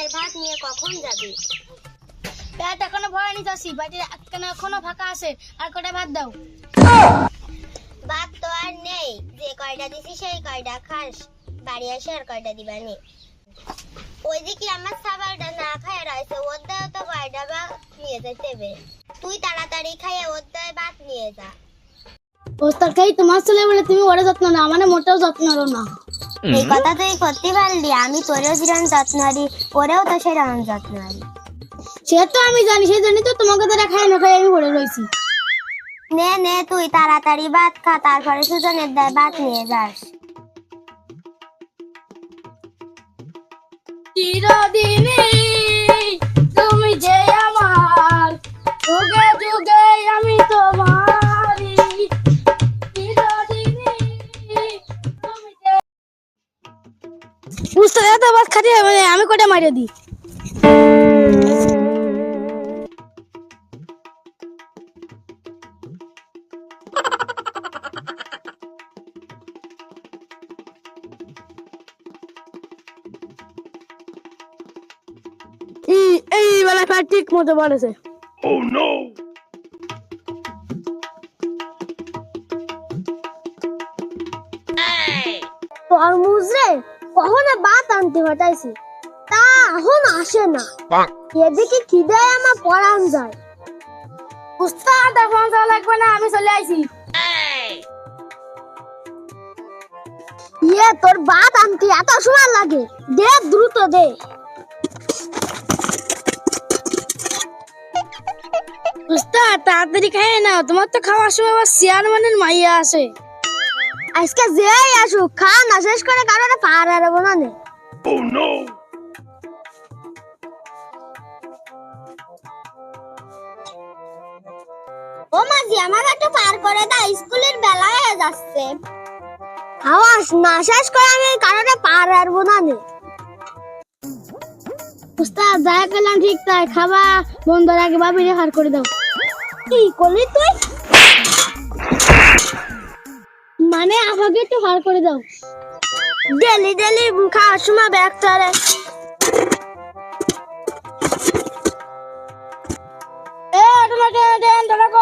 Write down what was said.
ওদের ভাত নিয়ে কখন যাবি? পেট এখনো ভরানি যাচ্ছি, বাড়িতে এখনো ফাঁকা আছে, আর কটা ভাত দাও। ভাত তো আর নেই, যে কয়টা দিছি সেই কয়টা খাস, বাড়ি এসে আর কয়টা দিবা নে। ওই যে কি আমার খাবারটা না খায় রয়েছে, ওর দাও তো কয়টা ভাত নিয়ে যেতে হবে। তুই তাড়াতাড়ি খাইয়ে ওর দায় ভাত নিয়ে যা। ওস্তাদ খাই তোমার ছেলে বলে তুমি ওরে যত্ন না, মানে মোটেও যত্ন নাও না। এই কথা তুই করতে পারলি, আমি তোরেও যেরকম যত্ন নিই ওরেও তো সেরকম যত্ন নিই। সে তো আমি জানি, সেই জন্যই তো তোমাকে তারা খাই না খাই আমি পড়ে রয়েছি। নে নে তুই তাড়াতাড়ি ভাত খা, তারপরে সুজনের দায় ভাত নিয়ে যাস। চিরদিনই তুমি যে আমার, যুগে যুগে আমি তোমারই। চিরদিনই তুমি যে বুঝতে এত ভাত খাতে মানে আমি কটা মারিয়ে দিই। এই বেলা প্যাট ঠিক মতো বলেছে। Oh no! তরমুজ রে কখনো ভাত আনতে পাঠাইছি, তা এখন আসে না। এদিকে খিদায় আমার পরান যায়। উস্তাদ এখন যাওয়া লাগবে না, আমি চলে আইছি। তোর ভাত আনতে এত সময় লাগে? দে দ্রুত দে। উস্তাদ তাড়াতাড়ি খাই না, তোমার তো খাওয়ার সময় আবার চেয়ারম্যানের মাইয়া আসে। আজকে যেই আসুক খা না শেষ করে কারণে পার হারাবো না নে। Oh no! ও মাঝি আমাকে একটু পার করে দাও, স্কুলের বেলা হয়ে যাচ্ছে। খাওয়াস না শেষ করে আমি কারণে পার হারবো না নে। উস্তাদ যা করলাম ঠিক তাই, খাবা বন্ধুর আগে বাবিরে হার করে দাও। কি করলি তুই? মানে আমাকে একটু হার করে দাও। ডেলি ডেলি খাওয়ার সময় ব্যাগ চলে। তোমাকে দেন তোমাকে